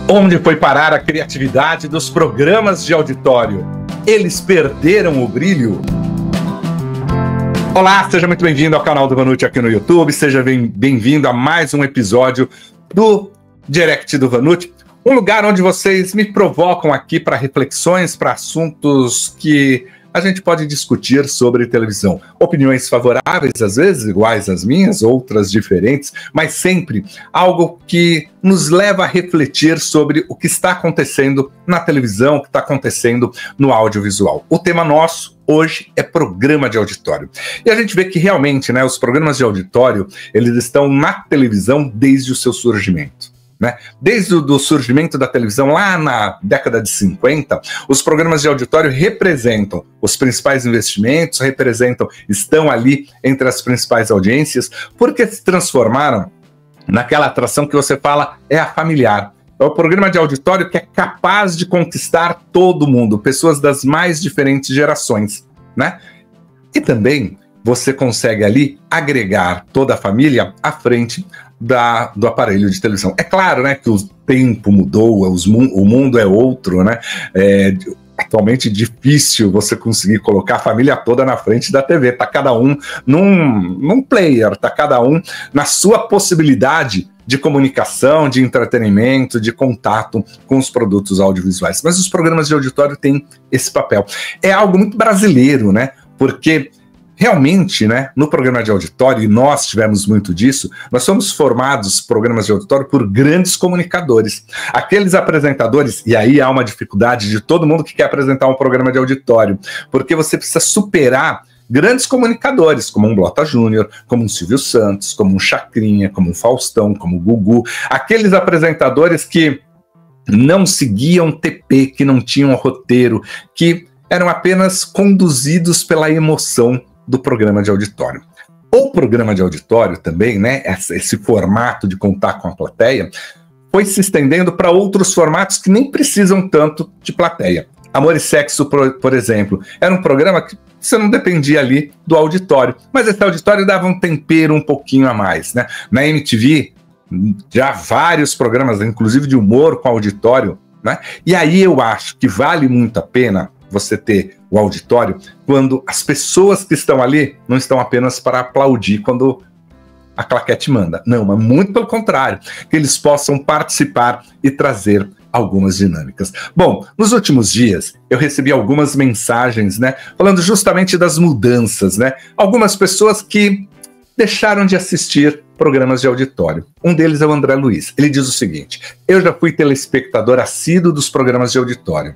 Onde foi parar a criatividade dos programas de auditório? Eles perderam o brilho? Olá, seja muito bem-vindo ao canal do Vanucci aqui no YouTube, seja bem-vindo a mais um episódio do Direct do Vanucci, um lugar onde vocês me provocam aqui para reflexões, para assuntos que a gente pode discutir sobre televisão. Opiniões favoráveis, às vezes iguais às minhas, outras diferentes, mas sempre algo que nos leva a refletir sobre o que está acontecendo na televisão, o que está acontecendo no audiovisual. O tema nosso hoje é programa de auditório. E a gente vê que realmente, né, os programas de auditório, eles estão na televisão desde o seu surgimento. Desde o surgimento da televisão lá na década de 50, os programas de auditório representam os principais investimentos, estão ali entre as principais audiências, porque se transformaram naquela atração que você fala é a familiar. É o programa de auditório que é capaz de conquistar todo mundo, pessoas das mais diferentes gerações, né? E também você consegue ali agregar toda a família à frente do aparelho de televisão. É claro, né, que o tempo mudou, o mundo é outro, né? Atualmente difícil você conseguir colocar a família toda na frente da TV. Tá cada um num player, tá cada um na sua possibilidade de comunicação, de entretenimento, de contato com os produtos audiovisuais. Mas os programas de auditório têm esse papel. É algo muito brasileiro, né? Porque realmente, né, no programa de auditório, e nós tivemos muito disso, nós somos formados, programas de auditório, por grandes comunicadores. Aqueles apresentadores, e aí há uma dificuldade de todo mundo que quer apresentar um programa de auditório, porque você precisa superar grandes comunicadores, como um Blota Júnior, como um Silvio Santos, como um Chacrinha, como um Faustão, como o Gugu, aqueles apresentadores que não seguiam TP, que não tinham roteiro, que eram apenas conduzidos pela emoção do programa de auditório. O programa de auditório também, né, esse formato de contar com a plateia, foi se estendendo para outros formatos que nem precisam tanto de plateia. Amor e Sexo, por exemplo, era um programa que você não dependia ali do auditório, mas esse auditório dava um tempero um pouquinho a mais, né? Na MTV, já vários programas, inclusive de humor com auditório, né? E aí eu acho que vale muito a pena você ter o auditório quando as pessoas que estão ali não estão apenas para aplaudir quando a claquete manda. Não, mas muito pelo contrário, que eles possam participar e trazer algumas dinâmicas. Bom, nos últimos dias eu recebi algumas mensagens, né, falando justamente das mudanças, né? Algumas pessoas que deixaram de assistir programas de auditório. Um deles é o André Luiz. Ele diz o seguinte: eu já fui telespectador assíduo dos programas de auditório.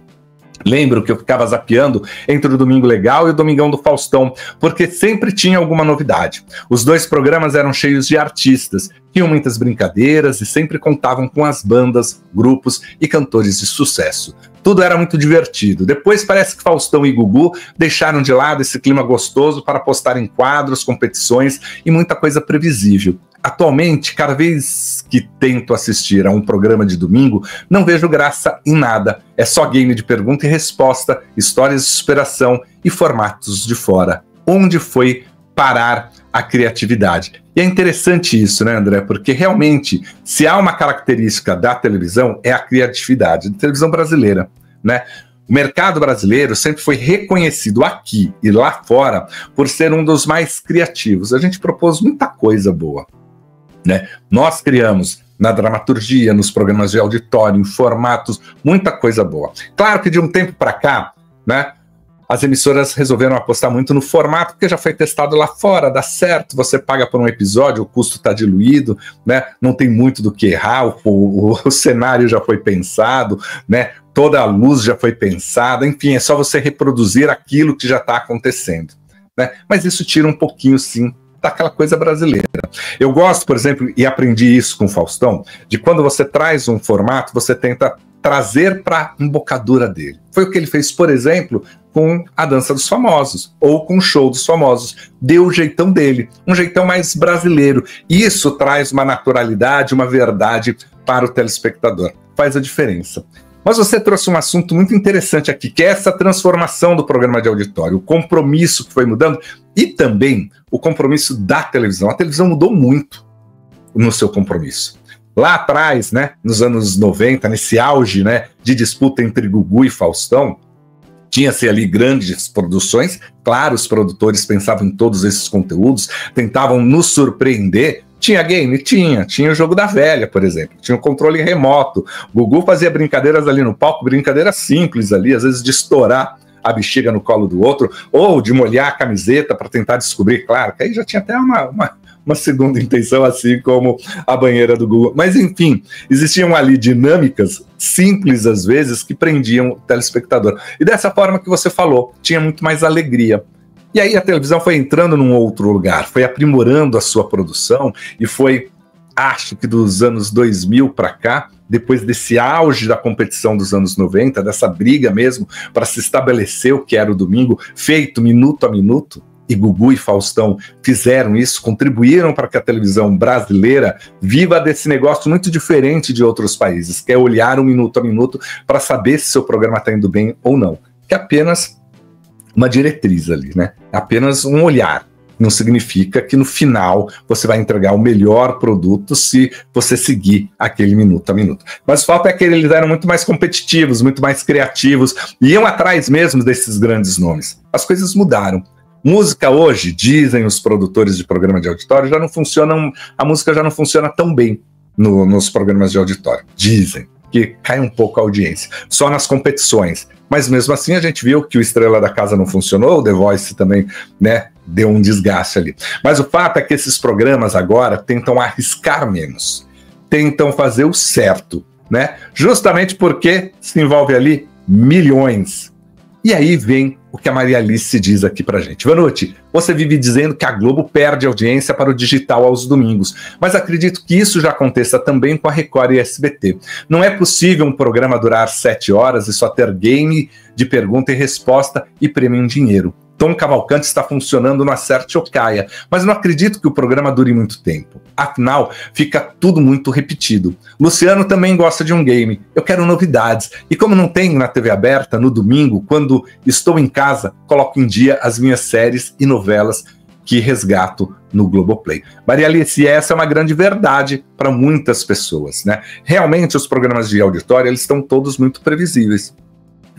Lembro que eu ficava zapeando entre o Domingo Legal e o Domingão do Faustão, porque sempre tinha alguma novidade. Os dois programas eram cheios de artistas, tinham muitas brincadeiras e sempre contavam com as bandas, grupos e cantores de sucesso. Tudo era muito divertido. Depois parece que Faustão e Gugu deixaram de lado esse clima gostoso para apostar em quadros, competições e muita coisa previsível. Atualmente, cada vez que tento assistir a um programa de domingo, não vejo graça em nada. É só game de pergunta e resposta, histórias de superação e formatos de fora. Onde foi parar a criatividade? E é interessante isso, né, André? Porque realmente, se há uma característica da televisão, é a criatividade, da televisão brasileira, né? O mercado brasileiro sempre foi reconhecido aqui e lá fora por ser um dos mais criativos. A gente propôs muita coisa boa, né? Nós criamos na dramaturgia, nos programas de auditório, em formatos, muita coisa boa. Claro que de um tempo para cá, né, as emissoras resolveram apostar muito no formato, porque já foi testado lá fora, dá certo, você paga por um episódio, o custo está diluído, né, não tem muito do que errar, o cenário já foi pensado, né, toda a luz já foi pensada, enfim, é só você reproduzir aquilo que já está acontecendo, né? Mas isso tira um pouquinho, sim, daquela coisa brasileira. Eu gosto, por exemplo, e aprendi isso com o Faustão, de quando você traz um formato, você tenta trazer para a embocadura dele. Foi o que ele fez, por exemplo, com a Dança dos Famosos, ou com o Show dos Famosos. Deu o jeitão dele, um jeitão mais brasileiro. Isso traz uma naturalidade, uma verdade para o telespectador. Faz a diferença. Mas você trouxe um assunto muito interessante aqui, que é essa transformação do programa de auditório, o compromisso que foi mudando e também o compromisso da televisão. A televisão mudou muito no seu compromisso. Lá atrás, né, nos anos 90, nesse auge, né, de disputa entre Gugu e Faustão, tinha-se ali grandes produções, claro, os produtores pensavam em todos esses conteúdos, tentavam nos surpreender. Tinha game? Tinha o jogo da velha, por exemplo, tinha o controle remoto, o Gugu fazia brincadeiras ali no palco, brincadeiras simples ali, às vezes de estourar a bexiga no colo do outro, ou de molhar a camiseta para tentar descobrir, claro, que aí já tinha até uma segunda intenção, assim como a banheira do Google. Mas, enfim, existiam ali dinâmicas simples, às vezes, que prendiam o telespectador. E dessa forma que você falou, tinha muito mais alegria. E aí a televisão foi entrando num outro lugar, foi aprimorando a sua produção e foi, acho que dos anos 2000 para cá, depois desse auge da competição dos anos 90, dessa briga mesmo para se estabelecer o que era o domingo, feito minuto a minuto, e Gugu e Faustão fizeram isso, contribuíram para que a televisão brasileira viva desse negócio muito diferente de outros países, que é olhar um minuto a minuto para saber se seu programa está indo bem ou não, que é apenas uma diretriz ali, né? Apenas um olhar. Não significa que no final você vai entregar o melhor produto se você seguir aquele minuto a minuto. Mas o fato é que eles eram muito mais competitivos, muito mais criativos, iam atrás mesmo desses grandes nomes. As coisas mudaram. Música hoje, dizem os produtores de programa de auditório, a música já não funciona tão bem nos programas de auditório. Dizem que cai um pouco a audiência, só nas competições. Mas mesmo assim a gente viu que o Estrela da Casa não funcionou, o The Voice também, né, deu um desgaste ali. Mas o fato é que esses programas agora tentam arriscar menos, tentam fazer o certo, né? Justamente porque se envolve ali milhões. E aí vem o que a Maria Alice diz aqui pra gente. Vanucci, você vive dizendo que a Globo perde audiência para o digital aos domingos, mas acredito que isso já aconteça também com a Record e SBT. Não é possível um programa durar 7 horas e só ter game de pergunta e resposta e prêmio em dinheiro. Tom Cavalcante está funcionando no Acerte ou Caia, mas não acredito que o programa dure muito tempo. Afinal, fica tudo muito repetido. Luciano também gosta de um game. Eu quero novidades. E como não tenho na TV aberta, no domingo, quando estou em casa, coloco em dia as minhas séries e novelas que resgato no Globoplay. Maria Alice, essa é uma grande verdade para muitas pessoas, né? Realmente, os programas de auditório, eles estão todos muito previsíveis.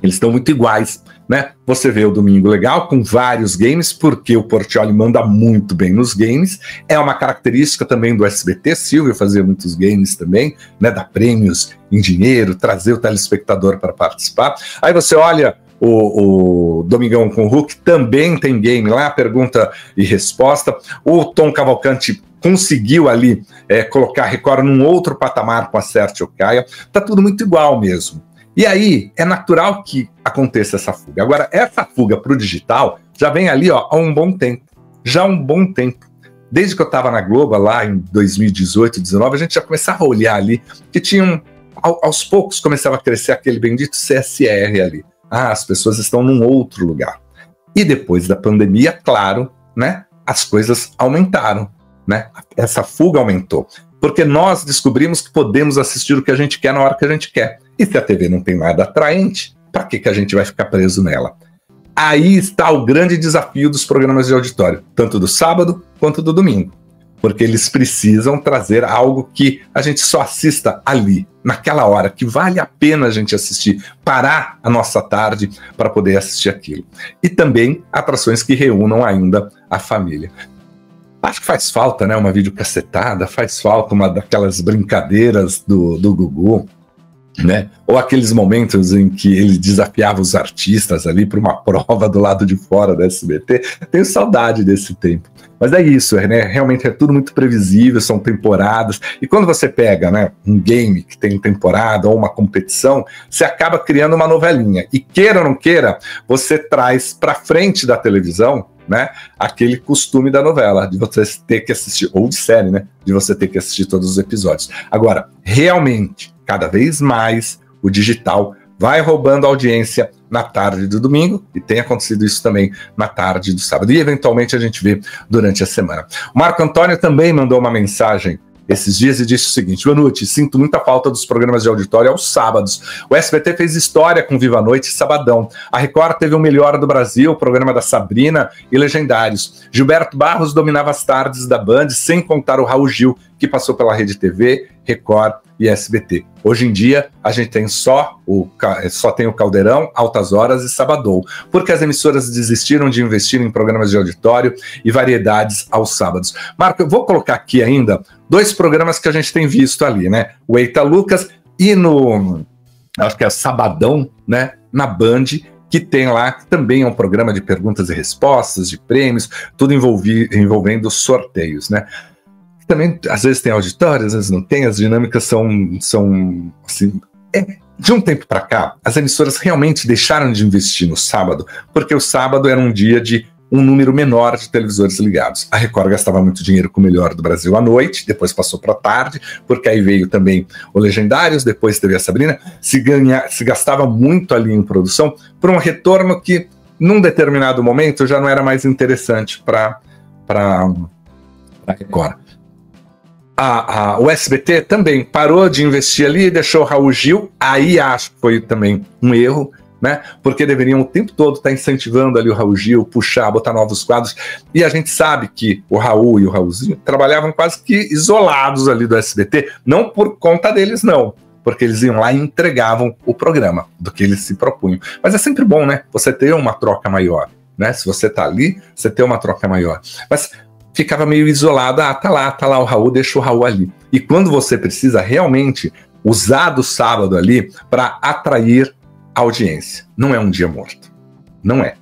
Eles estão muito iguais, né? Você vê o Domingo Legal com vários games, porque o Portiolli manda muito bem nos games. É uma característica também do SBT, Silvio fazia muitos games também, né? Dar prêmios em dinheiro, trazer o telespectador para participar. Aí você olha o Domingão com o Hulk, também tem game lá, pergunta e resposta. O Tom Cavalcante conseguiu ali colocar a Record num outro patamar com a Acerte ou Caia. Tá tudo muito igual mesmo. E aí, é natural que aconteça essa fuga. Agora, essa fuga para o digital já vem ali há um bom tempo. Já há um bom tempo. Desde que eu estava na Globo, lá em 2018, 2019, a gente já começava a olhar ali que tinham, aos poucos, começava a crescer aquele bendito CSR ali. Ah, as pessoas estão num outro lugar. E depois da pandemia, claro, né, as coisas aumentaram, né? Essa fuga aumentou. Porque nós descobrimos que podemos assistir o que a gente quer na hora que a gente quer. E se a TV não tem nada atraente, para que a gente vai ficar preso nela? Aí está o grande desafio dos programas de auditório, tanto do sábado quanto do domingo. Porque eles precisam trazer algo que a gente só assista ali, naquela hora, que vale a pena a gente assistir, parar a nossa tarde para poder assistir aquilo. E também atrações que reúnam ainda a família. Acho que faz falta, né, uma videocassetada, faz falta uma daquelas brincadeiras do Gugu, né? Ou aqueles momentos em que ele desafiava os artistas ali para uma prova do lado de fora da SBT. Tenho saudade desse tempo. Mas é isso, né? Realmente é tudo muito previsível, são temporadas. E quando você pega, né, um game que tem temporada ou uma competição, você acaba criando uma novelinha. E queira ou não queira, você traz para frente da televisão, né, aquele costume da novela, de você ter que assistir, ou de série, né, de você ter que assistir todos os episódios. Agora, realmente, cada vez mais, o digital vai roubando audiência na tarde do domingo, e tem acontecido isso também na tarde do sábado, e eventualmente a gente vê durante a semana. O Marco Antônio também mandou uma mensagem esses dias e disse o seguinte: Vanucci, sinto muita falta dos programas de auditório aos sábados. O SBT fez história com Viva a Noite e Sabadão. A Record teve o Melhor do Brasil, o programa da Sabrina e Legendários. Gilberto Barros dominava as tardes da Band, sem contar o Raul Gil, que passou pela Rede TV, Record e SBT. Hoje em dia, a gente tem só tem o Caldeirão, Altas Horas e Sabadão, porque as emissoras desistiram de investir em programas de auditório e variedades aos sábados. Marco, eu vou colocar aqui ainda 2 programas que a gente tem visto ali, né? O Eita Lucas e acho que é Sabadão, né? Na Band, que tem lá, que também é um programa de perguntas e respostas, de prêmios, tudo envolvendo sorteios, né? Também, às vezes tem auditório, às vezes não tem, as dinâmicas são assim, de um tempo para cá, as emissoras realmente deixaram de investir no sábado, porque o sábado era um dia de um número menor de televisores ligados. A Record gastava muito dinheiro com o Melhor do Brasil à noite, depois passou para a tarde, porque aí veio também o Legendários, depois teve a Sabrina, se gastava muito ali em produção, por um retorno que, num determinado momento, já não era mais interessante para a Record. O SBT também parou de investir ali e deixou o Raul Gil, aí acho que foi também um erro, né? Porque deveriam o tempo todo estar incentivando ali o Raul Gil, puxar, botar novos quadros, e a gente sabe que o Raul e o Raulzinho trabalhavam quase que isolados ali do SBT, não por conta deles não, porque eles iam lá e entregavam o programa do que eles se propunham. Mas é sempre bom, né? Você ter uma troca maior, né? Se você tá ali, você ter uma troca maior. Mas ficava meio isolado, tá lá o Raul, deixa o Raul ali. E quando você precisa realmente usar do sábado ali para atrair a audiência, não é um dia morto, não é.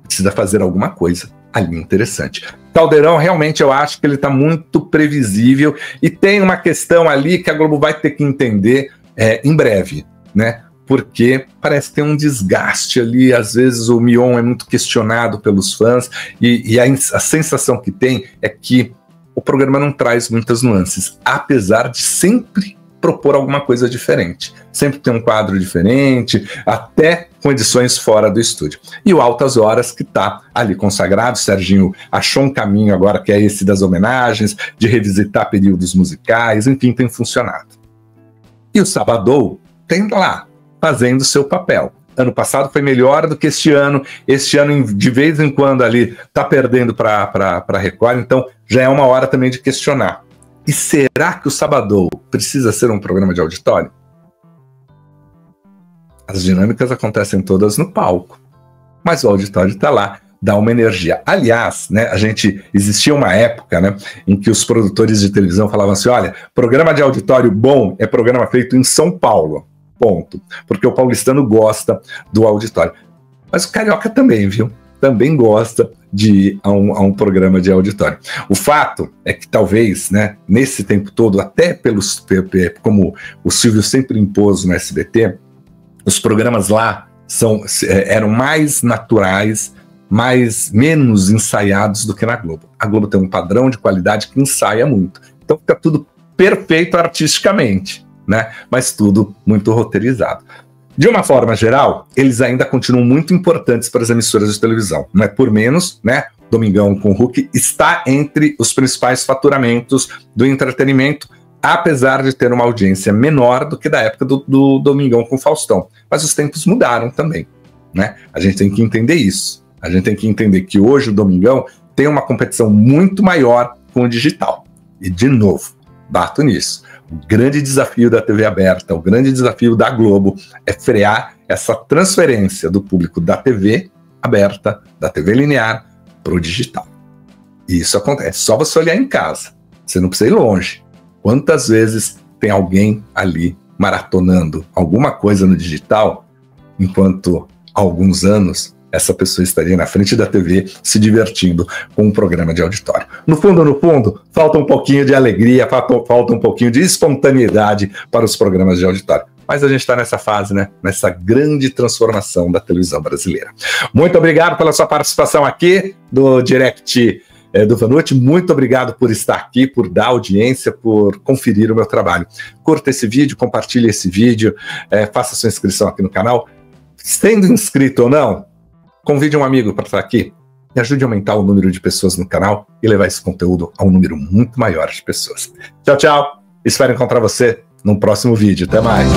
Precisa fazer alguma coisa ali interessante. Caldeirão, realmente, eu acho que ele está muito previsível e tem uma questão ali que a Globo vai ter que entender em breve, né? Porque parece ter um desgaste ali, às vezes o Mion é muito questionado pelos fãs e a sensação que tem é que o programa não traz muitas nuances, apesar de sempre propor alguma coisa diferente. Sempre tem um quadro diferente, até com edições fora do estúdio. E o Altas Horas, que está ali consagrado, o Serginho achou um caminho agora que é esse das homenagens, de revisitar períodos musicais, enfim, tem funcionado. E o Sabadão tem lá, fazendo seu papel. Ano passado foi melhor do que este ano de vez em quando ali está perdendo para a Record, então já é uma hora também de questionar. E será que o Sabadão precisa ser um programa de auditório? As dinâmicas acontecem todas no palco, mas o auditório está lá, dá uma energia. Aliás, né, existia uma época, né, em que os produtores de televisão falavam assim, olha, programa de auditório bom é programa feito em São Paulo, ponto. Porque o paulistano gosta do auditório. Mas o carioca também, viu? Também gosta de ir a um programa de auditório. O fato é que talvez, né, nesse tempo todo, até como o Silvio sempre impôs no SBT, os programas lá eram mais naturais, menos ensaiados do que na Globo. A Globo tem um padrão de qualidade que ensaia muito. Então fica tudo perfeito artisticamente, né? Mas tudo muito roteirizado. De uma forma geral, eles ainda continuam muito importantes para as emissoras de televisão. Não é por menos, né? Domingão com o Hulk está entre os principais faturamentos do entretenimento, apesar de ter uma audiência menor do que da época do Domingão com o Faustão. Mas os tempos mudaram também, né? A gente tem que entender isso. A gente tem que entender que hoje o Domingão tem uma competição muito maior com o digital. E, de novo, bato nisso. O grande desafio da TV aberta, o grande desafio da Globo é frear essa transferência do público da TV aberta, da TV linear, para o digital. E isso acontece. Só você olhar em casa. Você não precisa ir longe. Quantas vezes tem alguém ali maratonando alguma coisa no digital, enquanto há alguns anos essa pessoa estaria na frente da TV se divertindo com um programa de auditório. No fundo, falta um pouquinho de alegria, falta um pouquinho de espontaneidade para os programas de auditório. Mas a gente está nessa fase, né? Nessa grande transformação da televisão brasileira. Muito obrigado pela sua participação aqui do Direct do Vanucci. Muito obrigado por estar aqui, por dar audiência, por conferir o meu trabalho. Curta esse vídeo, compartilhe esse vídeo, faça sua inscrição aqui no canal. Sendo inscrito ou não, convide um amigo para estar aqui e ajude a aumentar o número de pessoas no canal e levar esse conteúdo a um número muito maior de pessoas. Tchau, tchau. Espero encontrar você no próximo vídeo. Até mais.